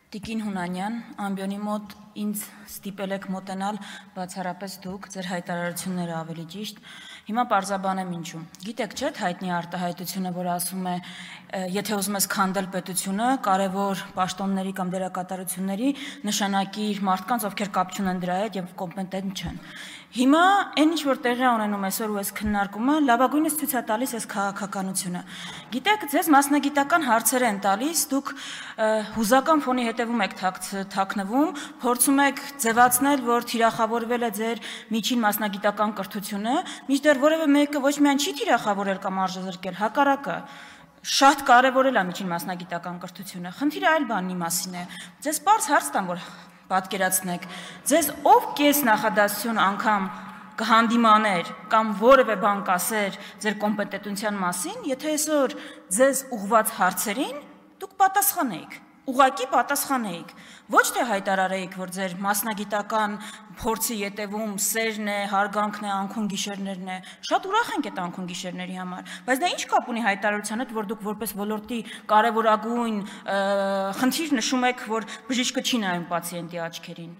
Տիկին Հունանյան, ամբյոնի մոտ ինձ ստիպել եք մոտենալ, բացառապես դուք, ձեր հայտարարությունները ավելի ճիշտ, հիմա պարզաբանեմ ինչու։ Գիտեք չէ՞ հայտնի արտահայտությունը, որ ասում է, եթե ուզում ես քանդել պետությունը, կարևոր պաշտոնների կամ դերակատարությունների նշանակիր մարդկանց, ովքեր կապ չունեն դրա հետ եւ կոմպետենտ չեն։ Հիմա այն ինչ որ տեղի ունենում այսօր ու այս քննարկումը, լավագույնս ցույց է տալիս այս քաղաքականությունը։ Գիտեք, ձեզ մասնագիտական հարցեր են տալիս, դուք հուզական ֆոնի հետևում եք թաքնվում, փորձում եք ձևացնել, որ թիրախավորվել է ձեր միջին մասնագիտական կրթությունը, մինչդեռ որևէ մեկը ոչ միայն չի թիրախավորել կամ արժեզրկել, հակառակը շատ կարևորել է միջին մասնագիտական կրթությունը։ Խնդիրը այլ բանի մասին է։ Ձեզ պարզ հարց տամ, որ պատկերացնեք, ձեզ ով կես նախադասություն անգամ կհանդիմաներ կամ որևէ բան կասեր ձեր կոմպետենտության մասին, եթե այսօր ձեզ ուղված հարցերին դուք պատասխանեիք, ուղղակի պատասխանեիք, ոչ թե հայտարարեիք, որ ձեր մասնագիտական փորձի ետևում սերն է, հարգանքն է, անքուն գիշերներն է, շատ ուրախ ենք այդ անքուն գիշերների համար, բայց դա ինչ կապ ունի հայտարարության հետ, որ դուք որպես ոլորտի կարևորագույն խնդիր նշում եք, որ բժիշկը չի նայում պացիենտի աչքերին։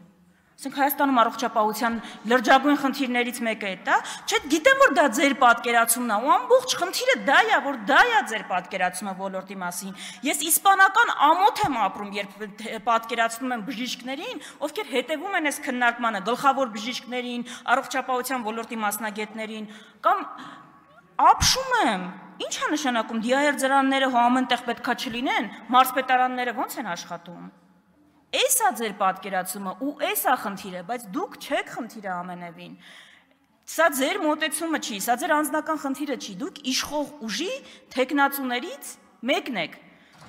Ասենք Հայաստանում առողջապահության լրջագույն խնդիրներից մեկը է դա, չէ՞ գիտեմ որ դա ձեր պատկերացումն է, ու ամբողջ խնդիրը դա է, որ դա է ձեր պատկերացումը ոլորտի մասին։ Ես իսպանական ամոթ եմ ապրում, երբ պատկերացնում եմ բժիշկներին, ովքեր հետևում են այս քննարկմանը, գլխավոր բժիշկներին, առողջապահության ոլորտի մասնագետներին, կամ ապշում եմ։ Ինչ է նշանակում դիահերձարանները հո ամենտեղ պետքա չլինեն, մարզպետարանները ո՞նց են աշխատում։ Էս է ձեր պատկերացումը ու էս է խնդիրը, բայց դուք չեք խնդիրը ամենևին։ Սա ձեր մոտեցումը չի, սա ձեր անձնական խնդիրը չի, դուք իշխող ուժի թեկնածուներից մեկն եք,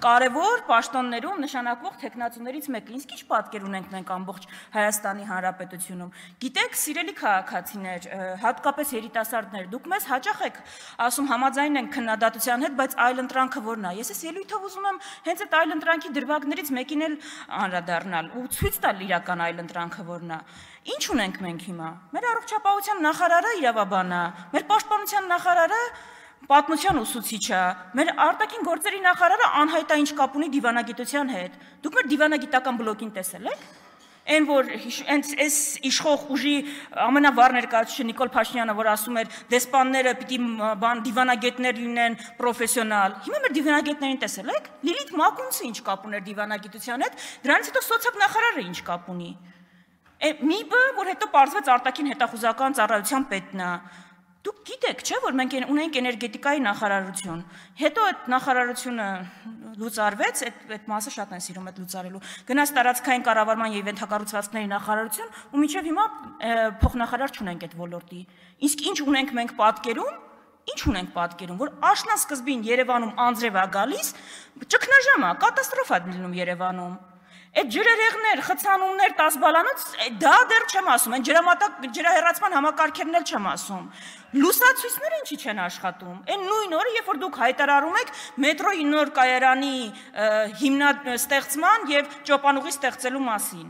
կարևոր պաշտոններում նշանակվող թեկնածուներից մեկը։ Իսկ ինչ պատկեր ունենք մենք ամբողջ Հայաստանի Հանրապետությունում։ Գիտեք, սիրելի քաղաքացիներ, հատկապես երիտասարդներ, դուք մեզ հաճախ եք ասում համաձայն ենք քննադատության հետ, բայց այլընտրանքը որն է։ Ես այս ելույթով ուզում եմ հենց այդ այլընտրանքի դրվագներից մեկին էլ անդրադառնալ ու ցույց տալ իրական այլընտրանքը որն է։ Ինչ ունենք մենք հիմա։ Մեր առողջապահության նախարարը իրավաբան է, մեր պաշտպանության նախարարը պատմության ուսուցիչ է, մեր արտաքին գործերի նախարարը անհայտ է ինչ կապ ունի դիվանագիտության հետ։ Դուք մեր դիվանագիտական բլոկին տեսել եք։ Այն որ այս իշխող ուժի ամենավառ ներկայացուցիչը Նիկոլ Փաշինյանը, որ ասում էր դեսպանները պիտի դիվանագետներ լինեն պրոֆեսիոնալ։ Հիմա մեր դիվանագետներին տեսել եք։ Լիլիթ Մակունցը ինչ կապ ուներ դիվանագիտության հետ, դրանից հետո սոցիալ նախարարը ինչ կապ ունի։ ՄԻԲ-ը, որ հետո պարզվեց արտաքին հետախուզական ծառայության պետն է։ Դուք գիտեք, չէ՞, որ մենք ունենք էներգետիկայի նախարարություն։ Հետո այդ նախարարությունը լուծարվեց, այդ մասը շատ են սիրում այդ լուծարելու։ Գնաց տարածքային կառավարման եւ ենթակառուցվածքների նախարարություն, ու մինչեւ հիմա փոխնախարար չունենք այդ ոլորտի։ Իսկ ինչ ունենք մենք պատկերում, որ աշնան Երևանում անձրև է գալիս, ճգնաժամ է, կատաստրոֆա լինում Երևանում։ Այդ ջրերեղներ, խցանումներ 10 բալանոց, դա դեռ չեմ ասում, այն ջրահեռացման համակարգերն էլ չեմ ասում։ Լուսացույցները ինչի չեն աշխատում։ Այն նույն օրը, երբ որ դուք հայտարարում եք մետրոյի նոր կայարանի ստեղծման եւ ճոպանուղի ստեղծելու մասին։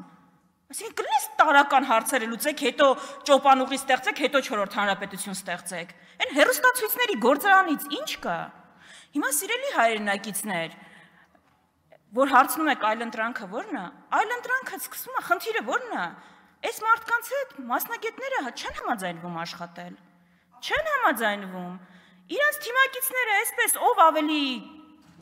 Այսինքն կլինի տարական հարցերը լուծեք, հետո ճոպանուղի ստեղծեք, հետո 4-րդ հանրապետություն ստեղծեք։ Այն հեռուստացույցների գործարանից ինչ կա։ Հիմա սիրելի հայրենակիցներ, որ հարցնում եք այլընտրանքը որն է, այլընտրանքը սկսվում է, խնդիրը որն է, այս մարդկանց հետ մասնագետները չեն համաձայնվում աշխատել, չեն համաձայնվում, իրանց թիմակիցները այսպես ով ավելի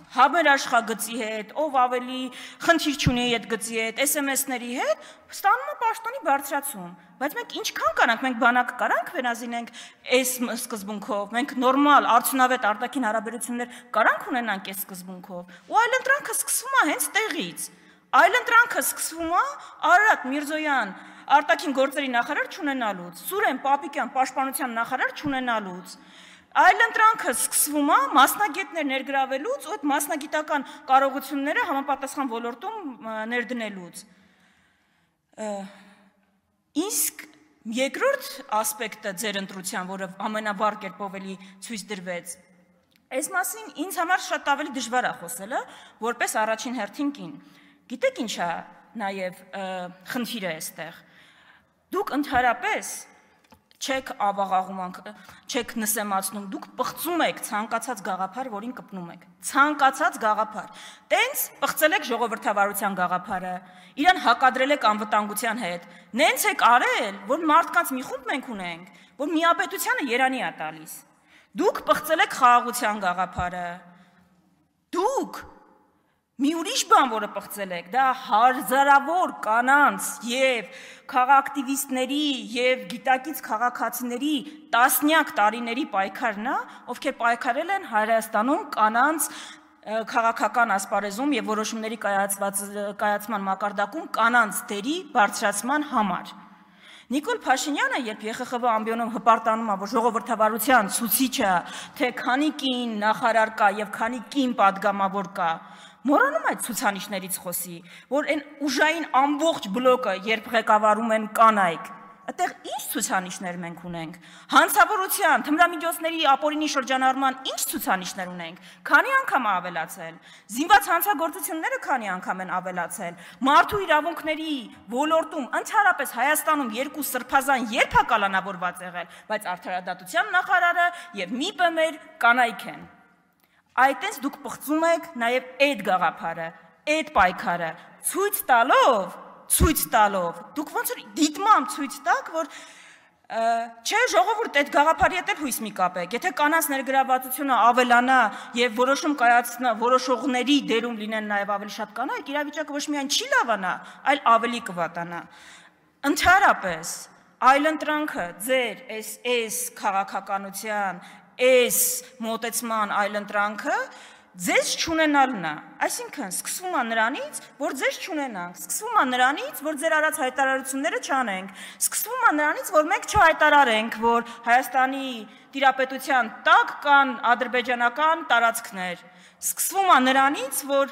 համերաշխագծի հետ, ով ավելի խնդիր չունի այդ գծի հետ, SMS-ների հետ, ստանում է պաշտոնի բարձրացում, բայց մենք ինչքան կանանք, մենք բանակը կարանք վերազինենք այս սկզբունքով, մենք նորմալ, արդյունավետ արտաքին հարաբերություններ կարանք ունենանք այս սկզբունքով, ու այլընտրանքը սկսվում է հենց տեղից, այլընտրանքը սկսվում է Արարատ Միրզոյան արտաքին գործերի նախարար չունենալուց, Սուրեն Պապիկյան պաշտպանության նախարար չունենալուց, այլընտրանքը սկսվում է մասնագետներ ներգրավելուց ու այդ մասնագիտական կարողությունները համապատասխան ոլորտում ներդնելուց։ Իսկ երկրորդ ասպեկտը ձեր ընտրության, որը ամենավառ կերպով էլի ցույց դրվեց, այս մասին ինձ համար շատ ավելի դժվար է խոսելը, որպես առաջին հերթին կին։ Գիտեք ինչ է նաև խնդիրը այստեղ։ Դուք ընդհանրապես Չեք ավաղաղում, չեք նսեմացնում, դուք պղծում եք ցանկացած գաղափար, որին կպնում եք։ Ցանկացած գաղափար։ Տենց պղծել եք ժողովրդավարության գաղափարը, իրան հակադրել եք անվտանգության հետ։ Նենց եք արել, որ մարդկանց մի խումբ մենք ունենք, որ միապետությանը երանի է տալիս։ Դուք պղծել եք խաղաղության գաղափարը։ Դուք մի ուրիշ բան, որը պղծել եք, դա հազարավոր կանանց եւ քաղաքակտիվիստների եւ գիտակից քաղաքացիների տասնյակ տարիների պայքարն է, ովքեր պայքարել են Հայաստանում կանանց քաղաքական ասպարեզում եւ որոշումների կայացման մակարդակում կանանց դերի բարձրացման համար։ Նիկոլ Փաշինյանը, երբ ԵԽԽՎ ամբիոնում հպարտանում է, որ ժողովրդավարության ցուցիչը, թե քանի կին նախարար կա եւ քանի կին падգամավոր կա, մոռանում այդ ցուցանիշներից խոսի, որ այն ուժային ամբողջ բլոկը, երբ ղեկավարում են կանայք, այդտեղ ինչ ցուցանիշներ մենք ունենք։ Հանցավորության, թմրամիջոցների ապօրինի շրջանառման ինչ ցուցանիշներ ունենք։ Քանի անգամ է ավելացել։ Զինված հանցագործությունները քանի անգամ են ավելացել։ Մարդու իրավունքների ոլորտում ընդհանրապես Հայաստանում երկու սրբազան երբ է կալանավորված եղել, բայց արդարադատության նախարարը եւ ՄԻՊ-ը մեր կանայք են։ Այդտենց դուք պղծում եք նաև այդ գաղափարը, այդ պայքարը, ցույց տալով, դուք ոնց որ դիտմամբ ցույց տաք, որ չէ, ժողովուրդ այդ գաղափարի հետ էլ հույս մի կապեք, եթե կանանց ներգրավվածությունը ավելանա եւ որոշողների դերում լինեն նաև ավելի շատ կանայք, իրավիճակը ոչ միայն չի լավանա, այլ ավելի կվատանա։ Ընդհանրապես, այլընտրանքը ձեր այս քաղաքականության այս մոտեցման այլընտրանքը ձեզ չունենալն է, այսինքն սկսվում է նրանից, որ ձեզ չունենանք, սկսվում է նրանից, որ ձեր արած հայտարարությունները չանենք, սկսվում է նրանից, որ մենք չհայտարարենք, որ Հայաստանի տիրապետության տակ կան ադրբեջանական տարածքներ, սկսվում է նրանից, որ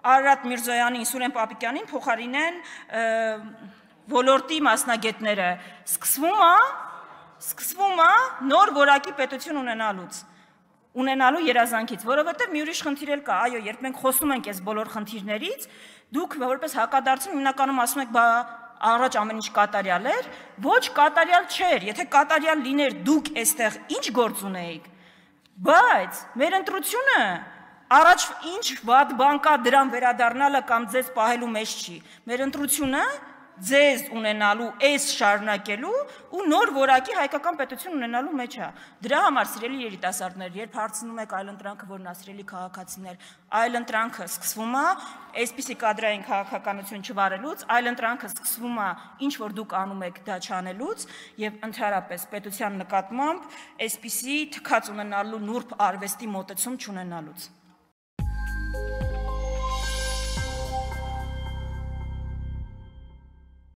Արարատ Միրզոյանին, Սուրեն Պապիկյանին փոխարինեն ոլորտի մասնագետները, սկսվում է նոր որակի պետություն ունենալու երազանքից, որովհետև մի ուրիշ խնդիր էլ կա, այո, երբ մենք խոսում ենք այս բոլոր խնդիրներից, դուք որպես հակադարձում հիմնականում ասում եք, բա առաջ ամեն ինչ կատարյալ էր, ոչ կատարյալ չէր, եթե կատարյալ լիներ դուք այստեղ ինչ գործ ունեիք, բայց մեր ընտրությունը առաջ ինչ վատ բան կա դրան վերադառնալը կամ ձեզ պահելու մեջ չի, մեր ընտրությունը ձեզ ունենալու, այս շարունակելու ու նոր որակի հայկական պետություն ունենալու մեջ է։ Դրա համար, սիրելի երիտասարդներ, երբ հարցնում եք այլընտրանքը, որն է, սիրելի քաղաքացիներ, այլընտրանքը սկսվում է այսպիսի կադրային քաղաքականություն չվարելուց, այլընտրանքը սկսվում է ինչ որ դուք անում եք դա չանելուց եւ ընդհանրապես պետության նկատմամբ այսպիսի թքած ունենալու նուրբ արվեստի մոտեցում չունենալուց։